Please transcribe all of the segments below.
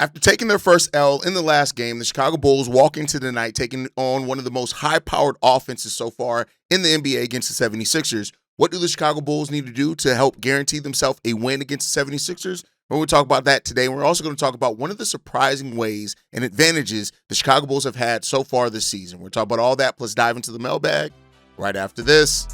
After taking their first L in the last game, the Chicago Bulls walk into the night taking on one of the most high-powered offenses so far in the NBA against the 76ers. What do the Chicago Bulls need to do to help guarantee themselves a win against the 76ers? We'll talk about that today. We're also going to talk about one of the surprising ways and advantages the Chicago Bulls have had so far this season. We'll talk about all that, plus dive into the mailbag right after this.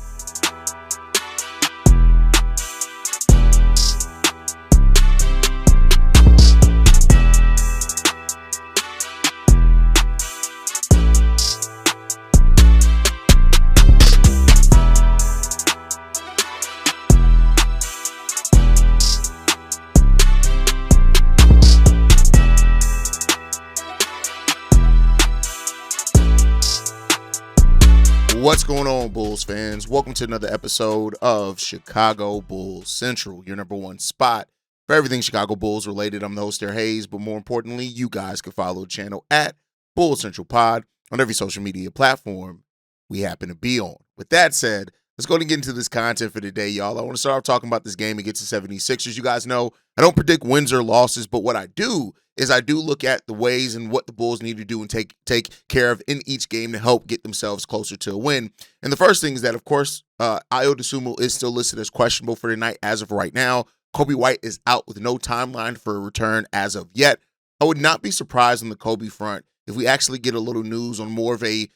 What's going on, Bulls fans? Welcome to another episode of Chicago Bulls Central, your number one spot for everything Chicago Bulls related. I'm the host there, Hayes, but more importantly, you guys can follow the channel at Bulls Central Pod on every social media platform we happen to be on. With that said, let's go and get into this content for today, y'all. I want to start off talking about this game against the 76ers. You guys know I don't predict wins or losses, but what I do is I do look at the ways and what the Bulls need to do and take care of in each game to help get themselves closer to a win. And the first thing is that, of course, Ayo Dosunmu is still listed as questionable for tonight as of right now. Coby White is out with no timeline for a return as of yet. I would not be surprised on the Coby front if we actually get a little news on more of a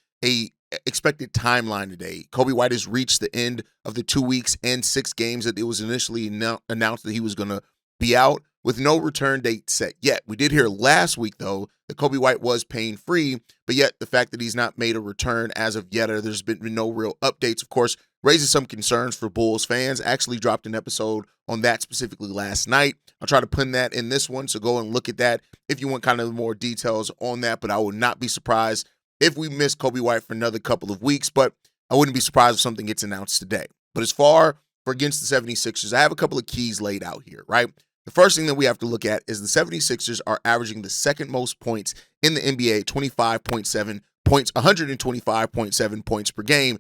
expected timeline today. Coby White has reached the end of the 2 weeks and 6 games that it was initially announced that he was going to be out, with no return date set yet. We did hear last week, though, that Coby White was pain-free, but yet the fact that he's not made a return as of yet, or there's been no real updates, of course, raises some concerns for Bulls fans. Actually dropped an episode on that specifically last night. I'll try to pin that in this one, so go and look at that if you want kind of more details on that, but I would not be surprised if we miss Coby White for another couple of weeks, but I wouldn't be surprised if something gets announced today. But as far for against the 76ers, I have a couple of keys laid out here, right? The first thing that we have to look at is the 76ers are averaging the second most points in the NBA, 25.7 points, 125.7 points per game.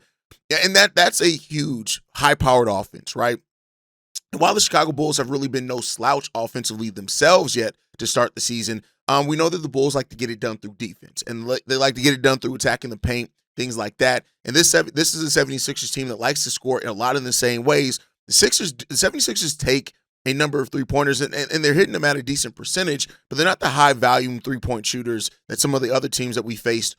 And that's a huge, high-powered offense, right? And while the Chicago Bulls have really been no slouch offensively themselves yet to start the season, we know that the Bulls like to get it done through defense, and they like to get it done through attacking the paint, things like that. And this is a 76ers team that likes to score in a lot of the same ways. The 76ers take a number of three-pointers, and they're hitting them at a decent percentage, but they're not the high-volume three-point shooters that some of the other teams that we faced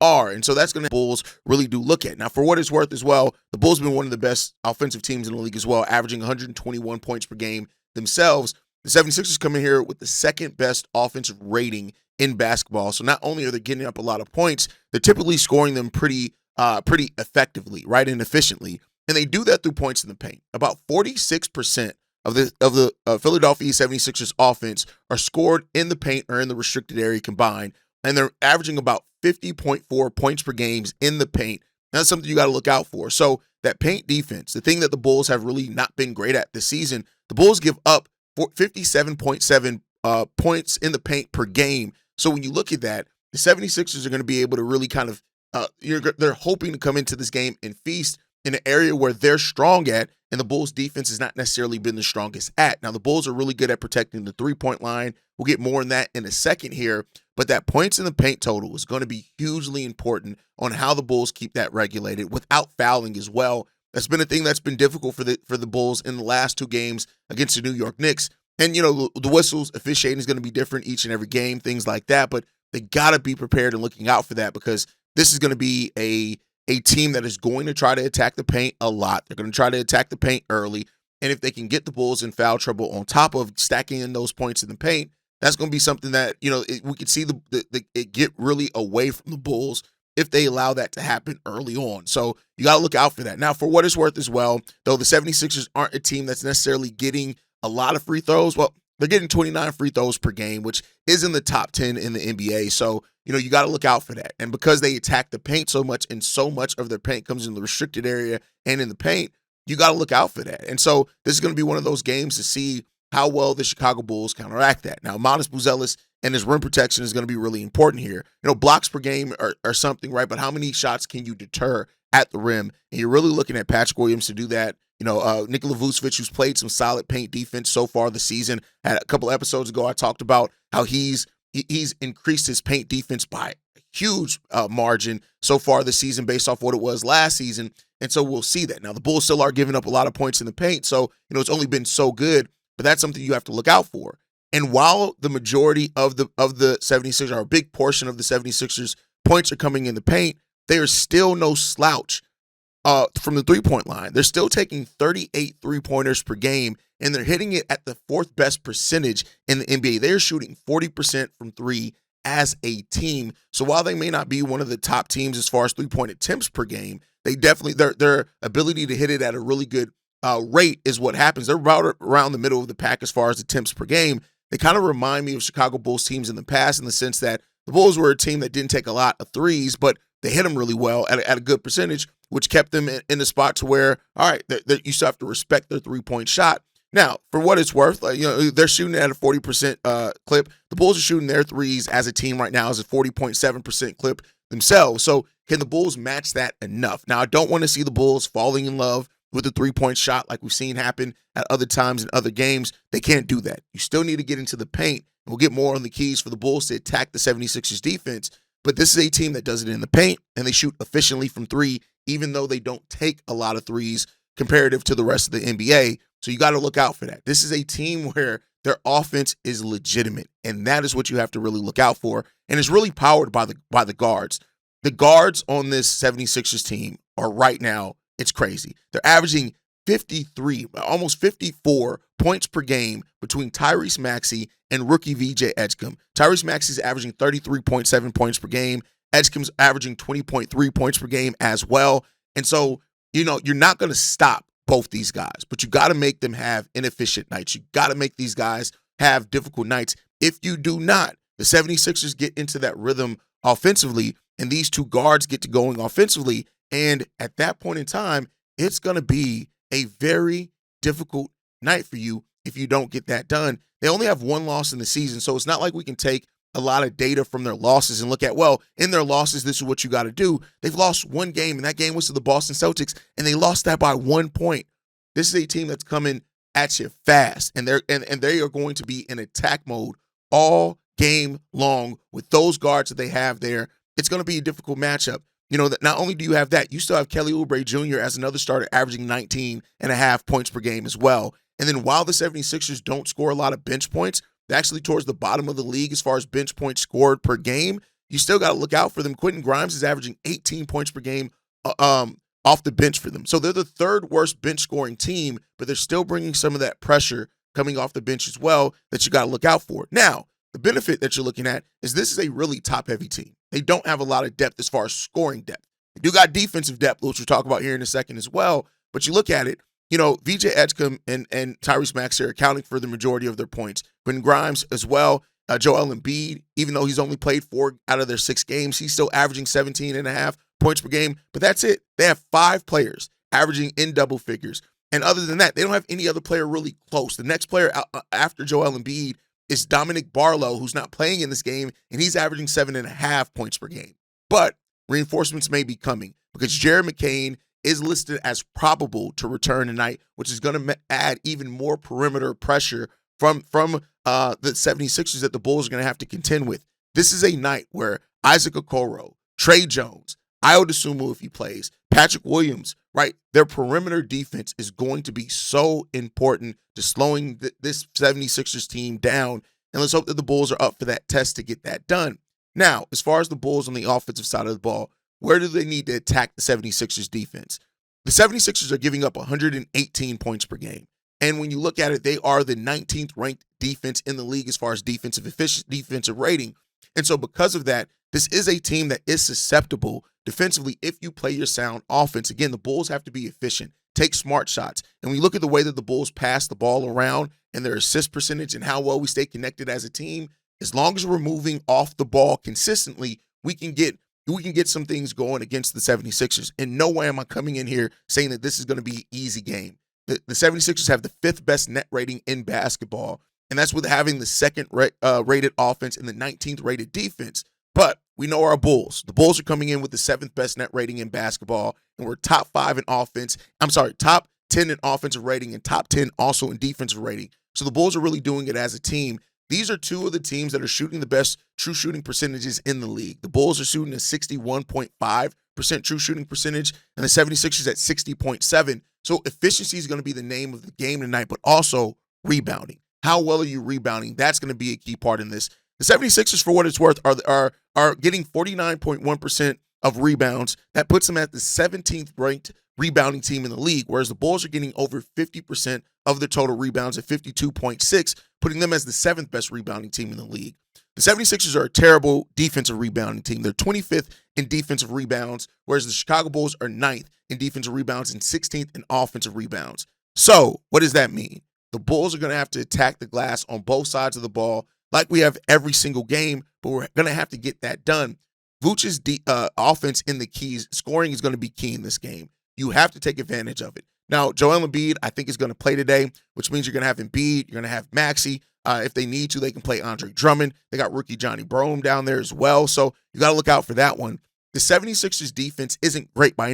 are. And so that's going to Bulls really do look at. Now, for what it's worth as well, the Bulls have been one of the best offensive teams in the league as well, averaging 121 points per game themselves. The 76ers come in here with the second-best offensive rating in basketball. So not only are they getting up a lot of points, they're typically scoring them pretty effectively, right, and efficiently. And they do that through points in the paint. About 46% of the Philadelphia 76ers offense are scored in the paint or in the restricted area combined, and they're averaging about 50.4 points per game in the paint. That's something you got to look out for. So that paint defense, the thing that the Bulls have really not been great at this season, the Bulls give up 57.7 points in the paint per game. So when you look at that, the 76ers are going to be able to really kind of, they're hoping to come into this game and feast in an area where they're strong at, and the Bulls' defense has not necessarily been the strongest at. Now, the Bulls are really good at protecting the three-point line. We'll get more on that in a second here, but that points in the paint total is going to be hugely important on how the Bulls keep that regulated without fouling as well. That's been a thing that's been difficult for the Bulls in the last 2 games against the New York Knicks. And, you know, the whistles, officiating is going to be different each and every game, things like that, but they got to be prepared and looking out for that, because this is going to be a team that is going to try to attack the paint a lot. They're going to try to attack the paint early. And if they can get the Bulls in foul trouble on top of stacking in those points in the paint, that's going to be something that, you know, we could see it get really away from the Bulls if they allow that to happen early on. So you got to look out for that. Now, for what it's worth as well, though the 76ers aren't a team that's necessarily getting a lot of free throws, well, they're getting 29 free throws per game, which is in the top 10 in the NBA. So, you know, you got to look out for that. And because they attack the paint so much, and so much of their paint comes in the restricted area and in the paint, you got to look out for that. And so this is going to be one of those games to see how well the Chicago Bulls counteract that. Now, Modest Buzelis and his rim protection is going to be really important here. You know, blocks per game are something, right? But how many shots can you deter at the rim? And you're really looking at Patrick Williams to do that. Nikola Vucevic, who's played some solid paint defense so far this season. Had a couple episodes ago, I talked about how he's increased his paint defense by a huge margin so far this season based off what it was last season. And so we'll see that. Now, the Bulls still are giving up a lot of points in the paint, so it's only been so good, but that's something you have to look out for. And while the majority of the 76ers, or a big portion of the 76ers points are coming in the paint, they are still no slouch from the three-point line. They're still taking 38 three-pointers per game, and they're hitting it at the fourth best percentage in the NBA. They're shooting 40% from three as a team. So while they may not be one of the top teams as far as three-point attempts per game, they definitely, their ability to hit it at a really good rate is what happens. They're about around the middle of the pack as far as attempts per game. They kind of remind me of Chicago Bulls teams in the past, in the sense that the Bulls were a team that didn't take a lot of threes, but they hit them really well at a good percentage, which kept them in the spot to where, all right, you still have to respect their three-point shot. Now, for what it's worth, they're shooting at a 40% clip. The Bulls are shooting their threes as a team right now as a 40.7% clip themselves. So can the Bulls match that enough? Now, I don't want to see the Bulls falling in love with the three-point shot like we've seen happen at other times in other games. They can't do that. You still need to get into the paint. We'll get more on the keys for the Bulls to attack the 76ers defense. But this is a team that does it in the paint, and they shoot efficiently from three, even though they don't take a lot of threes comparative to the rest of the NBA. So you got to look out for that. This is a team where their offense is legitimate, and that is what you have to really look out for. And it's really powered by the guards. The guards on this 76ers team are right now, it's crazy. They're averaging 53, almost 54 points per game between Tyrese Maxey and rookie VJ Edgecombe. Tyrese Maxey's averaging 33.7 points per game. Edgecombe's averaging 20.3 points per game as well. And so, you're not going to stop both these guys, but you got to make them have inefficient nights. You got to make these guys have difficult nights. If you do not, the 76ers get into that rhythm offensively, and these two guards get to going offensively. And at that point in time, it's going to be a very difficult night for you if you don't get that done. They only have one loss in the season, so it's not like we can take a lot of data from their losses and look at, well, in their losses, this is what you got to do. They've lost one game, and that game was to the Boston Celtics, and they lost that by 1 point. This is a team that's coming at you fast, and they are going to be in attack mode all game long with those guards that they have there. It's going to be a difficult matchup. That not only do you have that, you still have Kelly Oubre Jr. as another starter averaging 19.5 points per game as well. And then while the 76ers don't score a lot of bench points, they're actually towards the bottom of the league as far as bench points scored per game. You still got to look out for them. Quentin Grimes is averaging 18 points per game off the bench for them. So they're the third worst bench scoring team, but they're still bringing some of that pressure coming off the bench as well that you got to look out for. Now, the benefit that you're looking at is this is a really top-heavy team. They don't have a lot of depth as far as scoring depth. They do got defensive depth, which we'll talk about here in a second as well. But you look at it, VJ Edgecombe and Tyrese Maxey are accounting for the majority of their points. Quentin Grimes as well. Joel Embiid, even though he's only played 4 out of their 6 games, he's still averaging 17.5 points per game. But that's it. They have 5 players averaging in double figures. And other than that, they don't have any other player really close. The next player after Joel Embiid is Dominic Barlow, who's not playing in this game, and he's averaging 7.5 points per game. But reinforcements may be coming because Jared McCain is listed as probable to return tonight, which is going to add even more perimeter pressure from the 76ers that the Bulls are going to have to contend with. This is a night where Isaac Okoro, Trey Jones, Ayo Dosunmu if he plays, Patrick Williams, right? Their perimeter defense is going to be so important to slowing this 76ers team down. And let's hope that the Bulls are up for that test to get that done. Now, as far as the Bulls on the offensive side of the ball, where do they need to attack the 76ers defense? The 76ers are giving up 118 points per game. And when you look at it, they are the 19th ranked defense in the league as far as defensive rating. And so because of that, this is a team that is susceptible defensively if you play your sound offense. Again, the Bulls have to be efficient, take smart shots. And when you look at the way that the Bulls pass the ball around and their assist percentage and how well we stay connected as a team, as long as we're moving off the ball consistently, we can get some things going against the 76ers. In no way am I coming in here saying that this is going to be an easy game. The 76ers have the 5th best net rating in basketball, and that's with having the 2nd rated offense and the 19th rated defense. But we know our Bulls. The Bulls are coming in with the 7th best net rating in basketball, and we're top 5 in offense. Top 10 in offensive rating and top 10 also in defensive rating. So the Bulls are really doing it as a team. These are two of the teams that are shooting the best true shooting percentages in the league. The Bulls are shooting a 61.5% true shooting percentage, and the 76ers at 60.7%. So efficiency is going to be the name of the game tonight, but also rebounding. How well are you rebounding? That's going to be a key part in this. The 76ers, for what it's worth, are getting 49.1% of rebounds. That puts them at the 17th ranked rebounding team in the league, whereas the Bulls are getting over 50% of their total rebounds at 52.6, putting them as the 7th best rebounding team in the league. The 76ers are a terrible defensive rebounding team. They're 25th in defensive rebounds, whereas the Chicago Bulls are 9th in defensive rebounds and 16th in offensive rebounds. So what does that mean? The Bulls are going to have to attack the glass on both sides of the ball like we have every single game, but we're going to have to get that done. Vooch's offense in the keys, scoring is going to be key in this game. You have to take advantage of it. Now, Joel Embiid, I think, is going to play today, which means you're going to have Embiid, you're going to have Maxey. If they need to, they can play Andre Drummond. They got rookie Johnny Brome down there as well, so you got to look out for that one. The 76ers defense isn't great by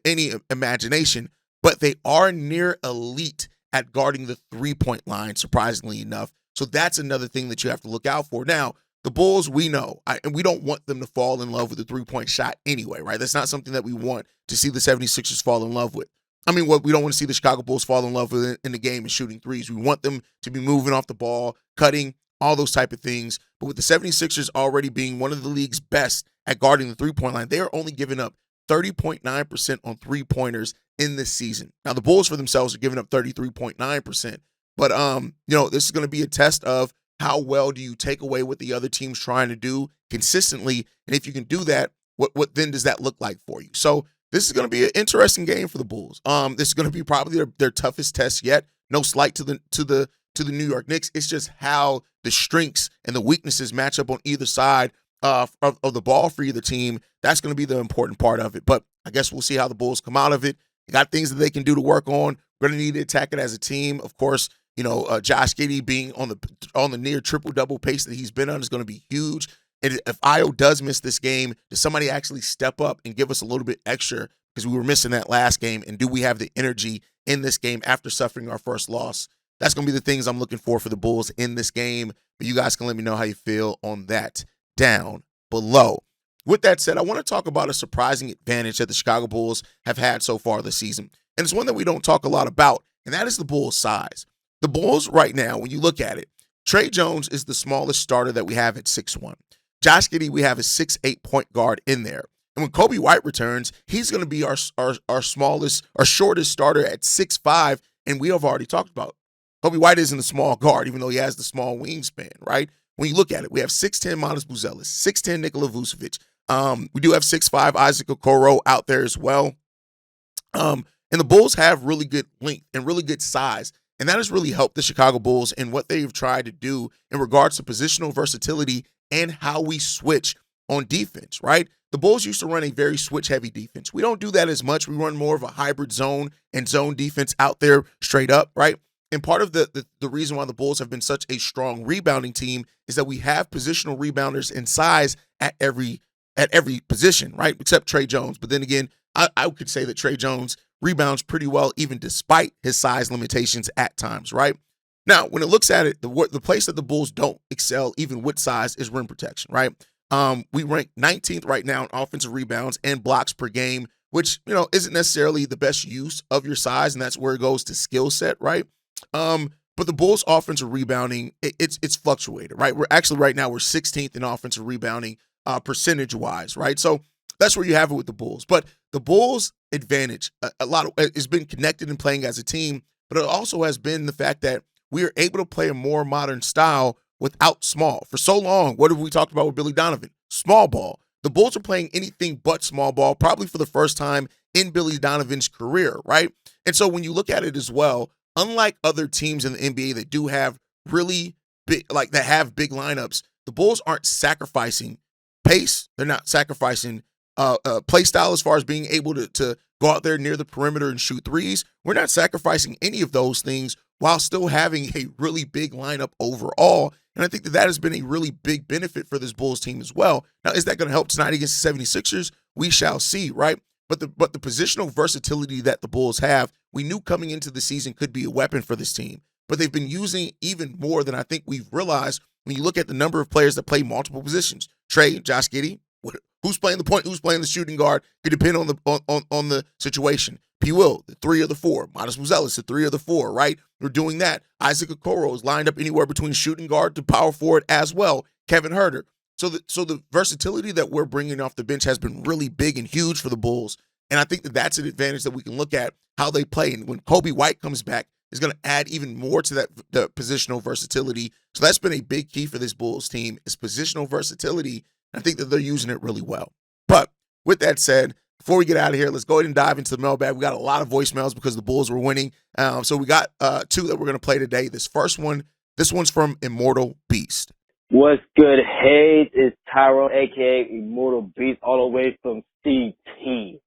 any imagination, but they are near elite at guarding the three-point line, surprisingly enough. So that's another thing that you have to look out for. Now, the Bulls, we know, and we don't want them to fall in love with the three-point shot anyway, right? That's not something that we want to see the 76ers fall in love with. I mean, what we don't want to see the Chicago Bulls fall in love with in the game is shooting threes. We want them to be moving off the ball, cutting, all those type of things. But with the 76ers already being one of the league's best at guarding the three-point line, they are only giving up 30.9% on three-pointers in this season. Now, the Bulls for themselves are giving up 33.9%. But, this is going to be a test of how well do you take away what the other team's trying to do consistently. And if you can do that, what then does that look like for you? So this is going to be an interesting game for the Bulls. This is going to be probably their toughest test yet. No slight to the New York Knicks. It's just how the strengths and the weaknesses match up on either side of the ball for either team. That's going to be the important part of it. But I guess we'll see how the Bulls come out of it. They got things that they can do to work on. We're going to need to attack it as a team. Of course, Josh Giddey being on the near triple-double pace that he's been on is going to be huge. And if Io does miss this game, does somebody actually step up and give us a little bit extra because we were missing that last game? And do we have the energy in this game after suffering our first loss? That's going to be the things I'm looking for the Bulls in this game. But you guys can let me know how you feel on that down below. With that said, I want to talk about a surprising advantage that the Chicago Bulls have had so far this season. And it's one that we don't talk a lot about, and that is the Bulls' size. The Bulls right now, when you look at it, Tre Jones is the smallest starter that we have at 6'1". Josh Giddey, we have a 6'8" point guard in there. And when Coby White returns, he's going to be our shortest starter at 6'5", and we have already talked about Coby White isn't a small guard, even though he has the small wingspan, right? When you look at it, we have 6'10" Matas Buzelis, 6'10" Nikola Vucevic. We do have 6'5" Isaac Okoro out there as well. And the Bulls have really good length and really good size. And that has really helped the Chicago Bulls in what they've tried to do in regards to positional versatility and how we switch on defense, right? The Bulls used to run a very switch-heavy defense. We don't do that as much. We run more of a hybrid zone and zone defense out there straight up, right? And part of the reason why the Bulls have been such a strong rebounding team is that we have positional rebounders in size at every position, right? Except Tre Jones. But then again, I could say that Tre Jones rebounds pretty well even despite his size limitations at times, right? Now, when it looks at it, the place that the Bulls don't excel even with size is rim protection, right? We rank 19th right now in offensive rebounds and blocks per game, which, isn't necessarily the best use of your size, and that's where it goes to skill set, right? But the Bulls' offensive rebounding, it's fluctuated, right? We're 16th in offensive rebounding percentage-wise, right? So that's where you have it with the Bulls. But the Bulls' advantage, has been connected and playing as a team, but it also has been the fact that we are able to play a more modern style without small. For so long, what have we talked about with Billy Donovan? Small ball. The Bulls are playing anything but small ball, probably for the first time in Billy Donovan's career, right? And so when you look at it as well, unlike other teams in the NBA that do have really big, that have big lineups, the Bulls aren't sacrificing pace. They're not sacrificing play style as far as being able to go out there near the perimeter and shoot threes. We're not sacrificing any of those things while still having a really big lineup overall. And I think that has been a really big benefit for this Bulls team as well. Now, is that going to help tonight against the 76ers? We shall see, right? But the positional versatility that the Bulls have, we knew coming into the season could be a weapon for this team. But they've been using even more than I think we've realized when you look at the number of players that play multiple positions. Trey, Josh Giddey, who's playing the point, who's playing the shooting guard, could depend on the situation. P. Will, the 3 of the 4. Modest Buzelis, the 3 of the 4, right? We're doing that. Isaac Okoro is lined up anywhere between shooting guard to power forward as well. Kevin Huerter. So the versatility that we're bringing off the bench has been really big and huge for the Bulls. And I think that that's an advantage that we can look at how they play. And when Coby White comes back, is going to add even more to the positional versatility. So that's been a big key for this Bulls team is positional versatility. I think that they're using it really well. But with that said, before we get out of here, let's go ahead and dive into the mailbag. We got a lot of voicemails because the Bulls were winning. So we got 2 that we're going to play today. This one's from Immortal Beast. What's good, Hayes? It's Tyrone, a.k.a. Immortal Beast, all the way from CT.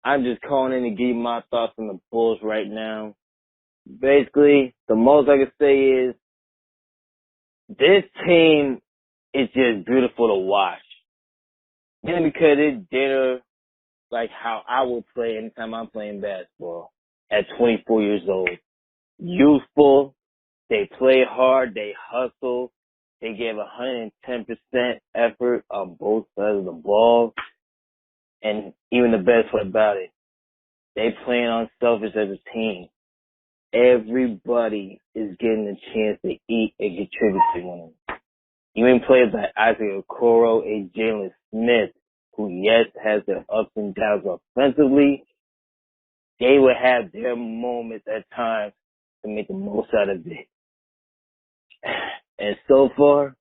I'm just calling in to give you my thoughts on the Bulls right now. Basically, the most I can say is this team is just beautiful to watch. Mainly because it's dinner like how I would play anytime I'm playing basketball at 24 years old. Youthful, they play hard, they hustle, they give 110% effort on both sides of the ball. And even the best part about it, they playing unselfish as a team. Everybody is getting a chance to eat and contribute to one another. Even players like Isaac Okoro and Jalen Smith, who, yes, has their ups and downs offensively, they will have their moments at times to make the most out of it. And so far,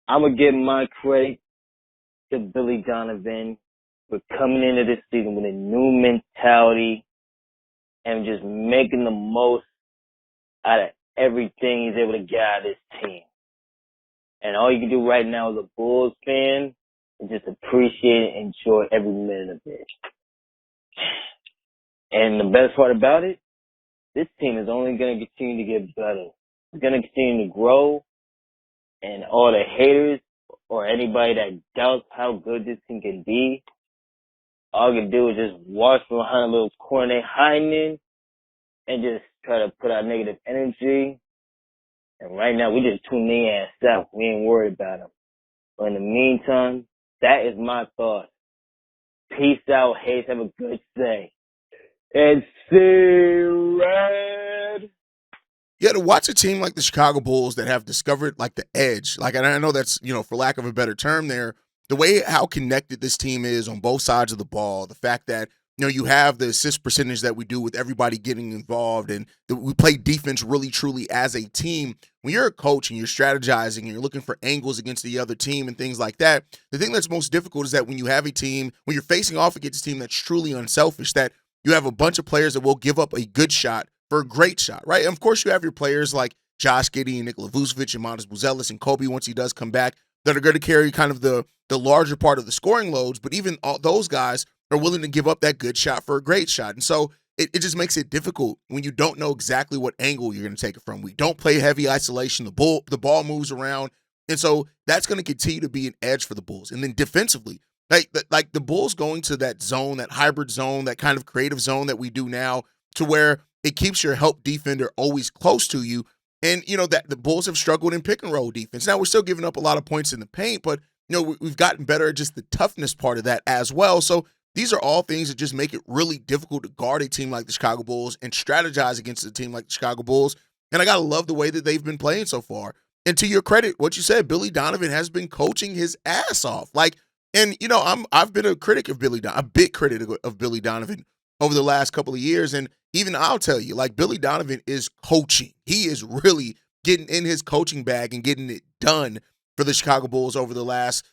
I'm going to give my credit to Billy Donovan for coming into this season with a new mentality and just making the most out of everything he's able to get out of this team. And all you can do right now as a Bulls fan is just appreciate and enjoy every minute of it. And the best part about it, this team is only going to continue to get better. It's going to continue to grow, and all the haters or anybody that doubts how good this team can be, all you can do is just watch from behind a little corner they hiding in and just try to put out negative energy. And right now, we just tune their ass out. We ain't worried about them. But in the meantime, that is my thought. Peace out, Hayes. Have a good day. And see red. Yeah, to watch a team like the Chicago Bulls that have discovered like the edge, like, and I know that's, for lack of a better term there, the way how connected this team is on both sides of the ball, the fact that, you have the assist percentage that we do with everybody getting involved, and we play defense really, truly as a team. When you're a coach and you're strategizing and you're looking for angles against the other team and things like that, the thing that's most difficult is that when you have a team, when you're facing off against a team that's truly unselfish, that you have a bunch of players that will give up a good shot for a great shot, right? And of course, you have your players like Josh Giddey and Nikola Vucevic and Modest Buzelis and Coby once he does come back that are going to carry kind of the larger part of the scoring loads, but even all those guys are willing to give up that good shot for a great shot. And so it just makes it difficult when you don't know exactly what angle you're going to take it from. We don't play heavy isolation. The ball moves around. And so that's going to continue to be an edge for the Bulls. And then defensively, like the Bulls going to that zone, that hybrid zone, that kind of creative zone that we do now to where it keeps your help defender always close to you. And, that the Bulls have struggled in pick and roll defense. Now, we're still giving up a lot of points in the paint, but, we've gotten better at just the toughness part of that as well. So these are all things that just make it really difficult to guard a team like the Chicago Bulls and strategize against a team like the Chicago Bulls. And I got to love the way that they've been playing so far. And to your credit, what you said, Billy Donovan has been coaching his ass off. I've been a critic of a big critic of Billy Donovan over the last couple of years. And even I'll tell you, Billy Donovan is coaching. He is really getting in his coaching bag and getting it done for the Chicago Bulls over the last,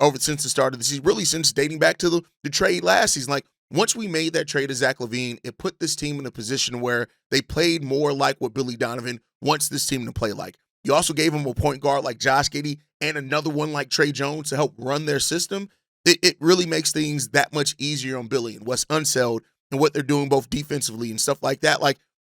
over since the start of the season, really since dating back to the trade last season. Once we made that trade to Zach LaVine, it put this team in a position where they played more like what Billy Donovan wants this team to play like. You also gave him a point guard like Josh Giddey and another one like Trey Jones to help run their system. It really makes things that much easier on Billy and Wes Unseld and what they're doing both defensively and stuff like that.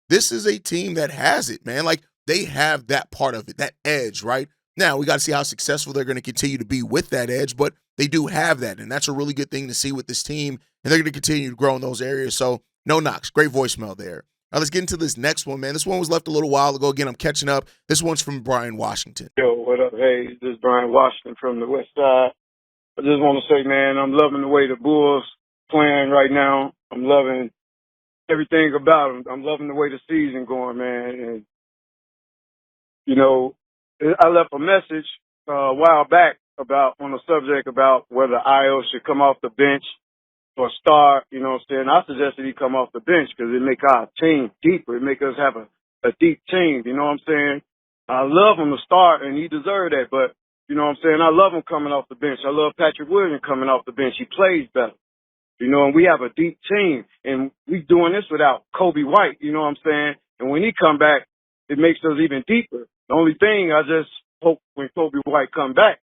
This is a team that has it, man. They have that part of it, that edge, right? Now, we got to see how successful they're going to continue to be with that edge, but they do have that, and that's a really good thing to see with this team, and they're going to continue to grow in those areas. So No knocks. Great voicemail there. Now let's get into this next one, man. This one was left a little while ago. Again, I'm catching up. This one's from Brian Washington. Yo, what up? Hey, this is Brian Washington from the West Side. I just want to say, man, I'm loving the way the Bulls playing right now. I'm loving everything about them. I'm loving the way the season going, man. And, you know, I left a message a while back on the subject about whether Io should come off the bench or start. You know what I'm saying? I suggested he come off the bench because it make our team deeper. It make us have a deep team. You know what I'm saying? I love him to start, and he deserved that. But, you know what I'm saying? I love him coming off the bench. I love Patrick Williams coming off the bench. He plays better. You know, and we have a deep team, and we doing this without Coby White, you know what I'm saying? And when he come back, it makes us even deeper. The only thing I just hope when Coby White come back,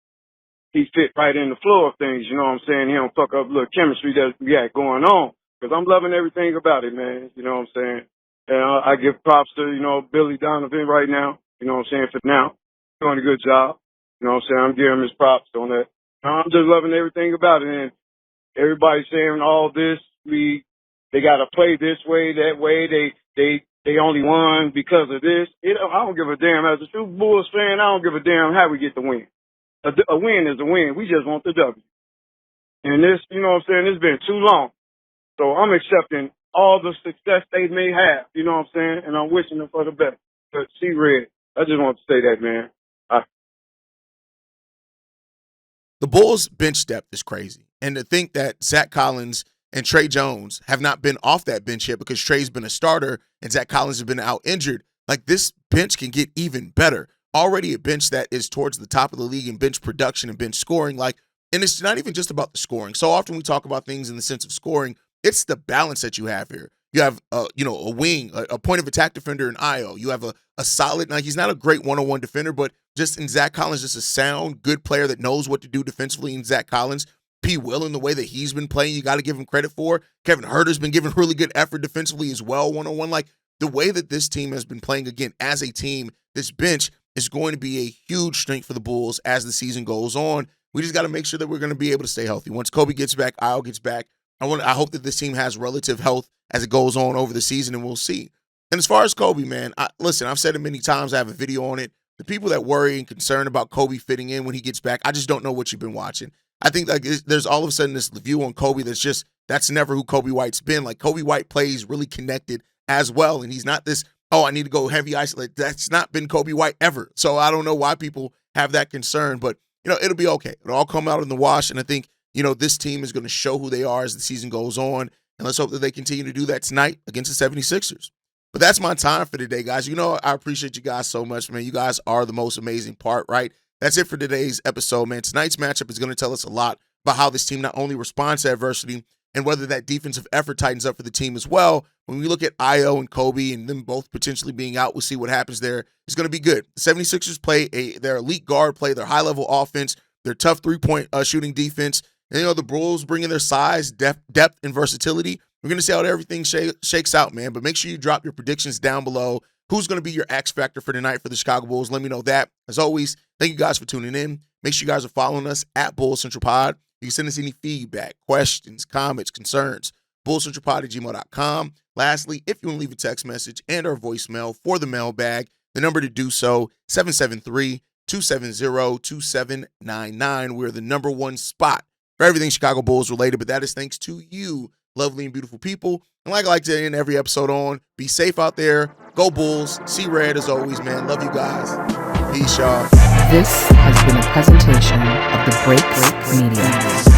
he fit right in the flow of things, you know what I'm saying? He don't fuck up a little chemistry that we got going on. Because I'm loving everything about it, man, you know what I'm saying? And I give props to, you know, Billy Donovan right now, you know what I'm saying, for now. Doing a good job, you know what I'm saying? I'm giving him his props on that. I'm just loving everything about it, and everybody's saying all this, they got to play this way, that way. They only won because of this. I don't give a damn. As a true Bulls fan, I don't give a damn how we get the win. A win is a win. We just want the W. And this, you know what I'm saying, it's been too long. So I'm accepting all the success they may have, you know what I'm saying, and I'm wishing them for the best. But C-Red, I just want to say that, man. The Bulls' bench depth is crazy. And to think that Zach Collins and Trey Jones have not been off that bench yet because Trey's been a starter and Zach Collins has been out injured, like this bench can get even better. Already a bench that is towards the top of the league in bench production and bench scoring. And it's not even just about the scoring. So often we talk about things in the sense of scoring. It's the balance that you have here. You have, a wing, a point of attack defender in Io. You have a solid, now he's not a great one-on-one defender, but just in Zach Collins, just a sound, good player that knows what to do defensively in Zach Collins. P. Will, in the way that he's been playing, you got to give him credit for. Kevin Huerter's been giving really good effort defensively as well, one-on-one. Like, the way that this team has been playing, again, as a team, this bench is going to be a huge strength for the Bulls as the season goes on. We just got to make sure that we're going to be able to stay healthy. Once Coby gets back, Io gets back, I hope that this team has relative health as it goes on over the season, and we'll see. And as far as Coby, man, listen, I've said it many times. I have a video on it. The people that worry and concerned about Coby fitting in when he gets back, I just don't know what you've been watching. I think like there's all of a sudden this view on Coby that's never who Coby White's been. Like, Coby White plays really connected as well, and he's not this, I need to go heavy isolate. That's not been Coby White ever. So I don't know why people have that concern, but, it'll be okay. It'll all come out in the wash, and I think, this team is going to show who they are as the season goes on, and let's hope that they continue to do that tonight against the 76ers. But that's my time for today, guys. I appreciate you guys so much, man. You guys are the most amazing part, right? That's it for today's episode, man. Tonight's matchup is going to tell us a lot about how this team not only responds to adversity and whether that defensive effort tightens up for the team as well. When we look at Io and Coby and them both potentially being out, we'll see what happens there. It's going to be good. The 76ers play their elite guard play, their high-level offense, their tough three-point shooting defense. And, the Bulls bring in their size, depth, and versatility. We're going to see how everything shakes out, man. But make sure you drop your predictions down below. Who's going to be your X factor for tonight for the Chicago Bulls? Let me know that. As always, thank you guys for tuning in. Make sure you guys are following us at Bulls Central Pod. You can send us any feedback, questions, comments, concerns, bullscentralpod@gmail.com. Lastly, if you want to leave a text message and or voicemail for the mailbag, the number to do so, 773-270-2799. We're the number one spot for everything Chicago Bulls related, but that is thanks to you, lovely and beautiful people. And like I like to end every episode on, be safe out there. Go Bulls. See Red as always, man. Love you guys. Peace, y'all. This has been a presentation of the Break Media.